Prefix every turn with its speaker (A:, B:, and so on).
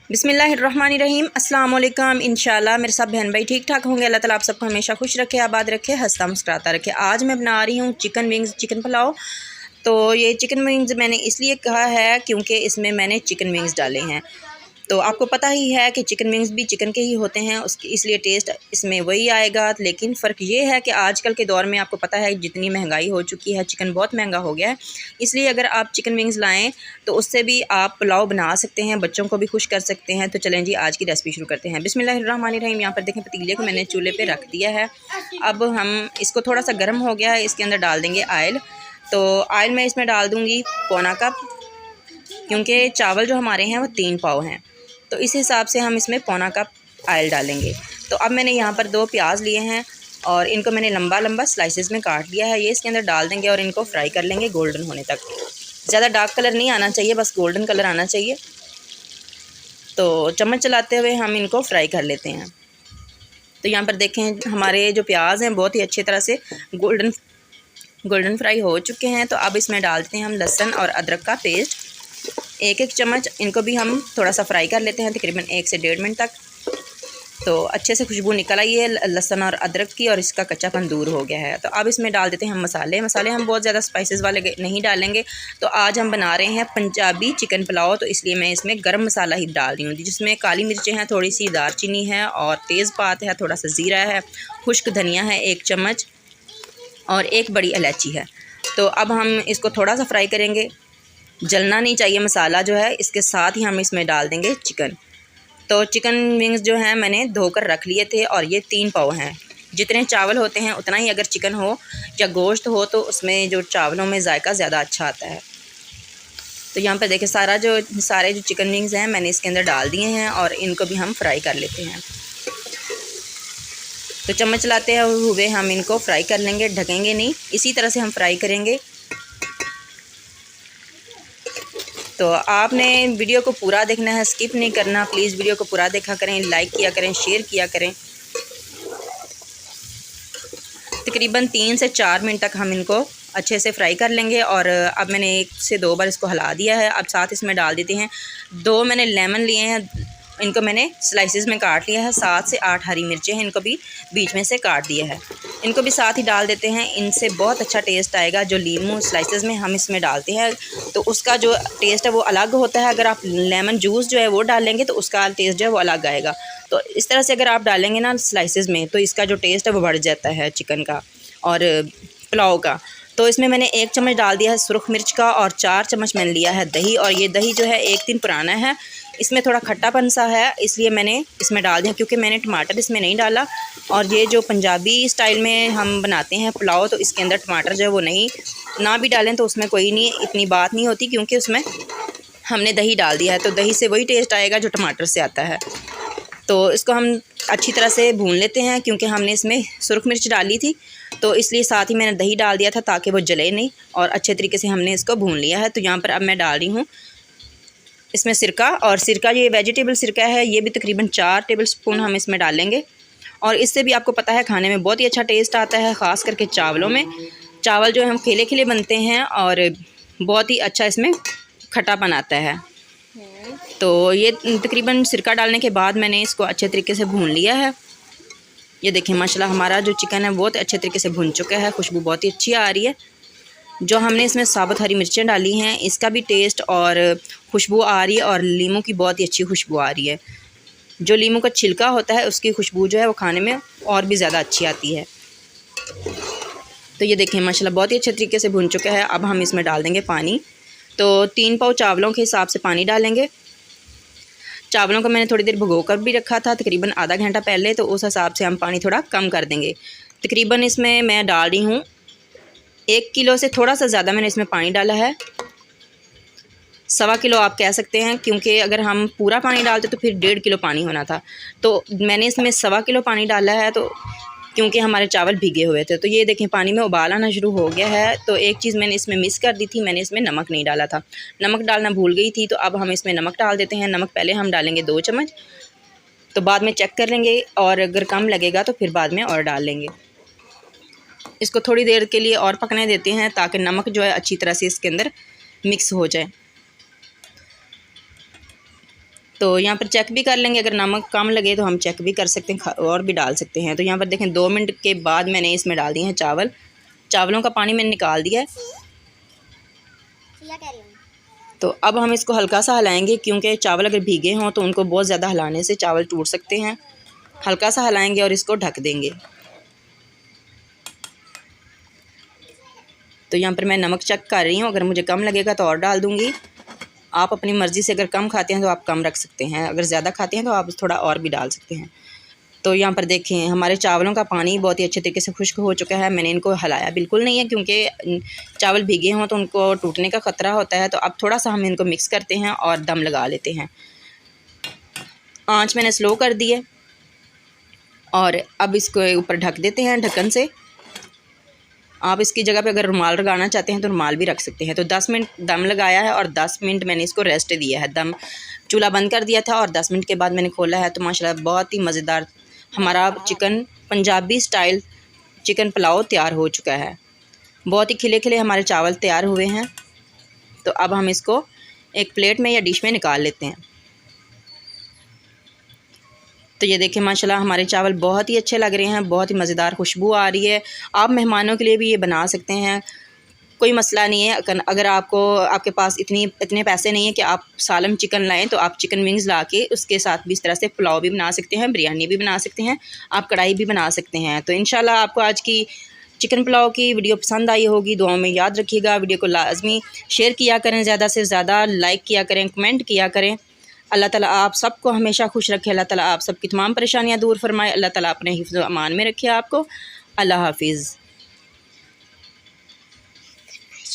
A: बिस्मिल्लाहिर्रहमानिर्रहीम अस्सलाम वालेकुम। इंशाल्लाह मेरे सब बहन भाई ठीक ठाक होंगे। अल्लाह ताला आप सबको हमेशा खुश रखे, आबाद रखे, हंसता मुस्कुराता रखे। आज मैं बना रही हूँ चिकन विंग्स, चिकन पुलाव। तो ये चिकन विंग्स मैंने इसलिए कहा है क्योंकि इसमें मैंने चिकन विंग्स डाले हैं। तो आपको पता ही है कि चिकन विंग्स भी चिकन के ही होते हैं, उसकी इसलिए टेस्ट इसमें वही आएगा। लेकिन फ़र्क ये है कि आजकल के दौर में आपको पता है जितनी महंगाई हो चुकी है, चिकन बहुत महंगा हो गया है। इसलिए अगर आप चिकन विंग्स लाएं तो उससे भी आप पुलाव बना सकते हैं, बच्चों को भी खुश कर सकते हैं। तो चलें जी, आज की रेसिपी शुरू करते हैं। बिस्मिल्लाहिर्रहमानिर्रहीम। यहाँ पर देखें पतीले को मैंने चूल्हे पर रख दिया है। अब हम इसको थोड़ा सा गर्म हो गया है, इसके अंदर डाल देंगे आयल। तो आयल मैं इसमें डाल दूँगी पौना कप, क्योंकि चावल जो हमारे हैं वो 3 पाव हैं, तो इस हिसाब से हम इसमें पौना कप आयल डालेंगे। तो अब मैंने यहाँ पर 2 प्याज लिए हैं और इनको मैंने लंबा लंबा स्लाइसेस में काट लिया है। ये इसके अंदर डाल देंगे और इनको फ्राई कर लेंगे गोल्डन होने तक। ज़्यादा डार्क कलर नहीं आना चाहिए, बस गोल्डन कलर आना चाहिए। तो चम्मच चलाते हुए हम इनको फ्राई कर लेते हैं। तो यहाँ पर देखें हमारे जो प्याज हैं बहुत ही अच्छी तरह से गोल्डन फ्राई हो चुके हैं। तो अब इसमें डालते हैं हम लहसुन और अदरक का पेस्ट, 1-1 चम्मच। इनको भी हम थोड़ा सा फ्राई कर लेते हैं तकरीबन 1 से 1.5 मिनट तक। तो अच्छे से खुशबू निकल आई है लहसुन और अदरक की और इसका कच्चापन दूर हो गया है। तो अब इसमें डाल देते हैं हम मसाले। हम बहुत ज़्यादा स्पाइसेस वाले नहीं डालेंगे। तो आज हम बना रहे हैं पंजाबी चिकन पुलाव, तो इसलिए मैं इसमें गरम मसाला ही डाल रही हूँ, जिसमें काली मिर्चें हैं, थोड़ी सी दालचीनी है और तेज़पात है, थोड़ा सा ज़ीरा है, खुश्क धनिया है 1 चम्मच और 1 बड़ी इलायची है। तो अब हम इसको थोड़ा सा फ्राई करेंगे, जलना नहीं चाहिए मसाला जो है। इसके साथ ही हम इसमें डाल देंगे चिकन। तो चिकन विंग्स जो हैं मैंने धोकर रख लिए थे और ये 3 पाव हैं। जितने चावल होते हैं उतना ही अगर चिकन हो या गोश्त हो तो उसमें जो चावलों में जायका ज़्यादा अच्छा आता है। तो यहाँ पर देखें सारे जो चिकन विंग्स हैं मैंने इसके अंदर डाल दिए हैं और इनको भी हम फ्राई कर लेते हैं। तो चम्मच चलाते हुए हम इनको फ्राई कर लेंगे, ढकेंगे नहीं, इसी तरह से हम फ्राई करेंगे। तो आपने वीडियो को पूरा देखना है, स्किप नहीं करना। प्लीज़ वीडियो को पूरा देखा करें, लाइक किया करें, शेयर किया करें। तकरीबन 3 से 4 मिनट तक हम इनको अच्छे से फ्राई कर लेंगे। और अब मैंने 1 से 2 बार इसको हिला दिया है। अब साथ इसमें डाल देते हैं 2 मैंने लेमन लिए हैं, इनको मैंने स्लाइसेस में काट लिया है। 7 से 8 हरी मिर्चें हैं, इनको भी बीच में से काट दिया है, इनको भी साथ ही डाल देते हैं। इनसे बहुत अच्छा टेस्ट आएगा। जो लीमू स्लाइसेस में हम इसमें डालते हैं तो उसका जो टेस्ट है वो अलग होता है। अगर आप लेमन जूस जो है वो डालेंगे तो उसका टेस्ट जो है वो अलग आएगा। तो इस तरह से अगर आप डालेंगे ना स्लाइसेस में तो इसका जो टेस्ट है वो बढ़ जाता है चिकन का और पुलाव का। तो इसमें मैंने 1 चम्मच डाल दिया है सुरख मिर्च का और 4 चम्मच मैंने लिया है दही। और ये दही जो है 1 दिन पुराना है, इसमें थोड़ा खट्टापन सा है, इसलिए मैंने इसमें डाल दिया, क्योंकि मैंने टमाटर इसमें नहीं डाला। और ये जो पंजाबी स्टाइल में हम बनाते हैं पुलाव तो इसके अंदर टमाटर जो है वो ना भी डालें तो उसमें कोई नहीं, इतनी बात नहीं होती, क्योंकि उसमें हमने दही डाल दिया है। तो दही से वही टेस्ट आएगा जो टमाटर से आता है। तो इसको हम अच्छी तरह से भून लेते हैं, क्योंकि हमने इसमें सुरख मिर्च डाली थी तो इसलिए साथ ही मैंने दही डाल दिया था ताकि वो जले नहीं, और अच्छे तरीके से हमने इसको भून लिया है। तो यहाँ पर अब मैं डाल रही हूँ इसमें सिरका, और सिरका ये वेजिटेबल सिरका है, ये भी तकरीबन 4 टेबलस्पून हम इसमें डालेंगे। और इससे भी आपको पता है खाने में बहुत ही अच्छा टेस्ट आता है, ख़ास करके चावलों में। चावल जो हम खिले खिले बनते हैं और बहुत ही अच्छा इसमें खट्टापन आता है। तो ये तकरीबन सिरका डालने के बाद मैंने इसको अच्छे तरीके से भून लिया है। ये देखें माशाल्लाह हमारा जो चिकन है बहुत अच्छे तरीके से भुन चुका है, खुशबू बहुत ही अच्छी आ रही है। जो हमने इसमें साबुत हरी मिर्चें डाली हैं इसका भी टेस्ट और खुशबू आ रही है, और लीमू की बहुत ही अच्छी खुशबू आ रही है। जो लीमू का छिलका होता है उसकी खुशबू जो है वो खाने में और भी ज़्यादा अच्छी आती है। तो ये देखें माशाल्लाह बहुत ही अच्छे तरीके से भुन चुका है। अब हम इसमें डाल देंगे पानी। तो 3 पाव चावलों के हिसाब से पानी डालेंगे। चावलों को मैंने थोड़ी देर भिगो कर भी रखा था, तकरीबन आधा घंटा पहले, तो उस हिसाब से हम पानी थोड़ा कम कर देंगे। तकरीबन इसमें मैं डाल रही हूँ 1 किलो से थोड़ा सा ज़्यादा मैंने इसमें पानी डाला है, 1.25 किलो आप कह सकते हैं, क्योंकि अगर हम पूरा पानी डालते तो फिर 1.5 किलो पानी होना था। तो मैंने इसमें 1.25 किलो पानी डाला है, तो क्योंकि हमारे चावल भीगे हुए थे। तो ये देखें पानी में उबाल आना शुरू हो गया है। तो एक चीज़ मैंने इसमें मिस कर दी थी, मैंने इसमें नमक नहीं डाला था, नमक डालना भूल गई थी। तो अब हम इसमें नमक डाल देते हैं। नमक पहले हम डालेंगे 2 चम्मच, तो बाद में चेक कर लेंगे, और अगर कम लगेगा तो फिर बाद में और डाल लेंगे। इसको थोड़ी देर के लिए और पकने देते हैं ताकि नमक जो है अच्छी तरह से इसके अंदर मिक्स हो जाए। तो यहाँ पर चेक भी कर लेंगे, अगर नमक कम लगे तो हम चेक भी कर सकते हैं और भी डाल सकते हैं। तो यहाँ पर देखें 2 मिनट के बाद मैंने इसमें डाल दिए हैं चावल। चावलों का पानी मैंने निकाल दिया है। तो अब हम इसको हल्का सा हिलाएंगे, क्योंकि चावल अगर भीगे हों तो उनको बहुत ज़्यादा हिलाने से चावल टूट सकते हैं। हल्का सा हिलाएंगे और इसको ढक देंगे। तो यहाँ पर मैं नमक चेक कर रही हूँ, अगर मुझे कम लगेगा तो और डाल दूँगी। आप अपनी मर्ज़ी से अगर कम खाते हैं तो आप कम रख सकते हैं, अगर ज़्यादा खाते हैं तो आप थोड़ा और भी डाल सकते हैं। तो यहाँ पर देखें हमारे चावलों का पानी बहुत ही अच्छे तरीके से खुश्क हो चुका है। मैंने इनको हिलाया बिल्कुल नहीं है, क्योंकि चावल भीगे हों तो उनको टूटने का ख़तरा होता है। तो अब थोड़ा सा हम इनको मिक्स करते हैं और दम लगा लेते हैं। आँच मैंने स्लो कर दी है और अब इसको ऊपर ढक देते हैं ढक्कन से। आप इसकी जगह पे अगर रुमाल लगाना चाहते हैं तो रुमाल भी रख सकते हैं। तो 10 मिनट दम लगाया है और 10 मिनट मैंने इसको रेस्ट दिया है। दम चूल्हा बंद कर दिया था और 10 मिनट के बाद मैंने खोला है। तो माशाल्लाह बहुत ही मज़ेदार हमारा chicken Punjabi style chicken pulao तैयार हो चुका है। बहुत ही खिले खिले हमारे चावल तैयार हुए हैं। तो अब हम इसको एक प्लेट में या डिश में निकाल लेते हैं। तो ये देखें माशाल्लाह हमारे चावल बहुत ही अच्छे लग रहे हैं, बहुत ही मज़ेदार खुशबू आ रही है। आप मेहमानों के लिए भी ये बना सकते हैं, कोई मसला नहीं है। अगर आपके पास इतने पैसे नहीं है कि आप सालम चिकन लाएं, तो आप चिकन विंग्स ला के उसके साथ भी इस तरह से पुलाव भी बना सकते हैं, बिरयानी भी बना सकते हैं, आप कढ़ाई भी बना सकते हैं। तो इंशाल्लाह आपको आज की चिकन पुलाव की वीडियो पसंद आई होगी। दुआओं में याद रखिएगा। वीडियो को लाजमी शेयर किया करें, ज़्यादा से ज़्यादा लाइक किया करें, कमेंट किया करें। अल्लाह ताला आप सबको हमेशा खुश रखे। अल्लाह ताला आप सबकी तमाम परेशानियाँ दूर फरमाए। अल्लाह ताला अपने हिफ्ज़ व अमान में रखे आपको। अल्लाह हाफिज़।